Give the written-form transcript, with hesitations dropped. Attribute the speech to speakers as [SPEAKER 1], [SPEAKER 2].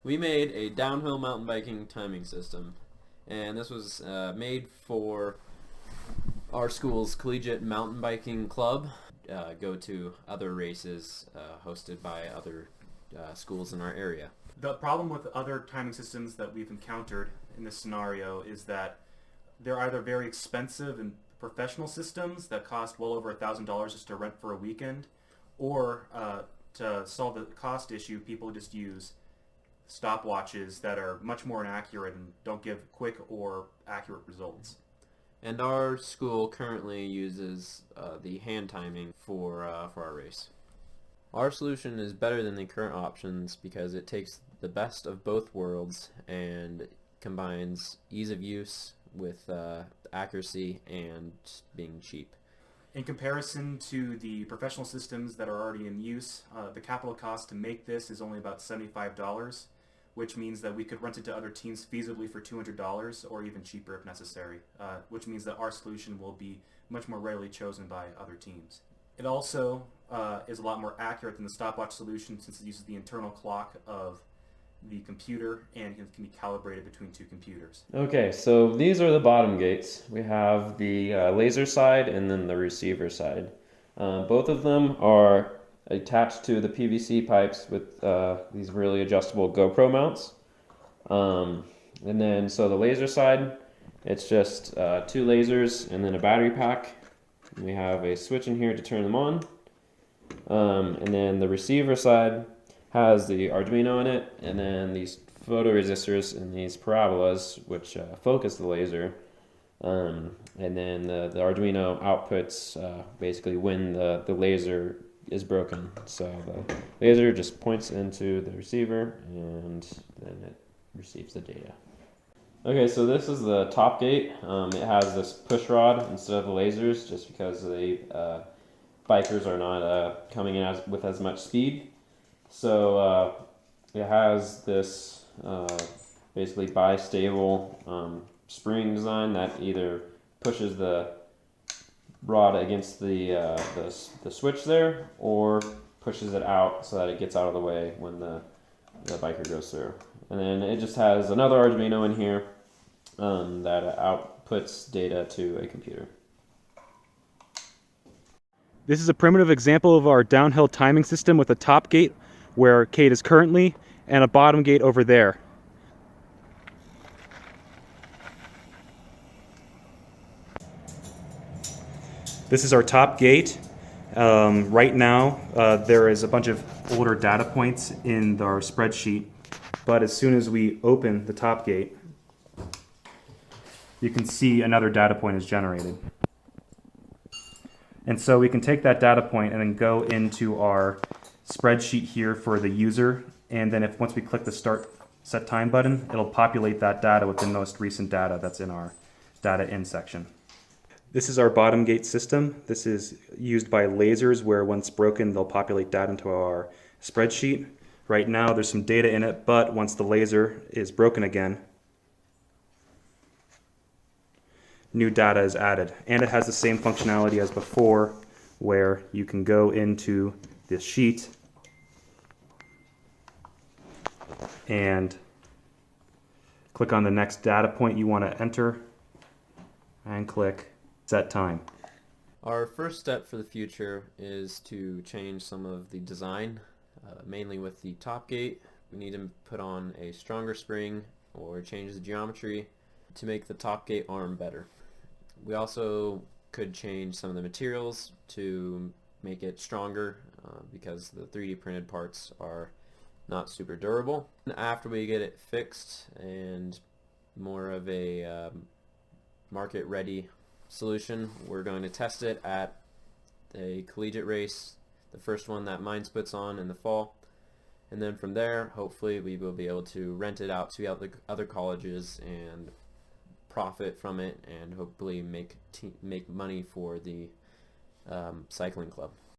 [SPEAKER 1] We made a downhill mountain biking timing system, and this was made for our school's collegiate mountain biking club. Go to other races hosted by other schools in our area.
[SPEAKER 2] The problem with other timing systems that we've encountered in this scenario is that they're either very expensive and professional systems that cost well over $1,000 just to rent for a weekend, or to solve the cost issue, people just use stopwatches that are much more inaccurate and don't give quick or accurate results.
[SPEAKER 1] And our school currently uses the hand timing for our race. Our solution is better than the current options because it takes the best of both worlds and combines ease of use with accuracy and being cheap.
[SPEAKER 2] In comparison to the professional systems that are already in use, the capital cost to make this is only about $75, which means that we could rent it to other teams feasibly for $200 or even cheaper if necessary, which means that our solution will be much more readily chosen by other teams. It also is a lot more accurate than the stopwatch solution since it uses the internal clock of the computer and it can be calibrated between two computers.
[SPEAKER 3] Okay, so these are the bottom gates. We have the laser side and then the receiver side. Both of them are attached to the PVC pipes with these really adjustable GoPro mounts. And then, so the laser side, it's just two lasers and then a battery pack. And we have a switch in here to turn them on. And then the receiver side has the Arduino in it, and then these photoresistors and these parabolas, which focus the laser. And then the Arduino outputs basically when the laser is broken. So the laser just points into the receiver, and then it receives the data. Okay, so this is the top gate. It has this push rod instead of the lasers, just because the bikers are not coming in with as much speed. So it has this basically bistable spring design that either pushes the rod against the switch there, or pushes it out so that it gets out of the way when the biker goes through. And then it just has another Arduino in here that outputs data to a computer.
[SPEAKER 4] This is a primitive example of our downhill timing system with a top gate where Cade is currently and a bottom gate over there. This is our top gate. Right now there is a bunch of older data points in our spreadsheet, but as soon as we open the top gate, you can see another data point is generated. And so we can take that data point and then go into our spreadsheet here for the user, and then once we click the Start Set Time button, it'll populate that data with the most recent data that's in our data in section. This is our bottom gate system. This is used by lasers where once broken they'll populate data into our spreadsheet. Right now there's some data in it, but once the laser is broken again, new data is added. And it has the same functionality as before where you can go into this sheet and click on the next data point you want to enter and click Set Time.
[SPEAKER 1] Our first step for the future is to change some of the design, mainly with the top gate. We need to put on a stronger spring or change the geometry to make the top gate arm better. We also could change some of the materials to make it stronger because the 3D printed parts are not super durable. After we get it fixed and more of a market ready solution, we're going to test it at a collegiate race, the first one that Mines puts on in the fall, and then from there hopefully we will be able to rent it out to other colleges and profit from it and hopefully make money for the cycling club.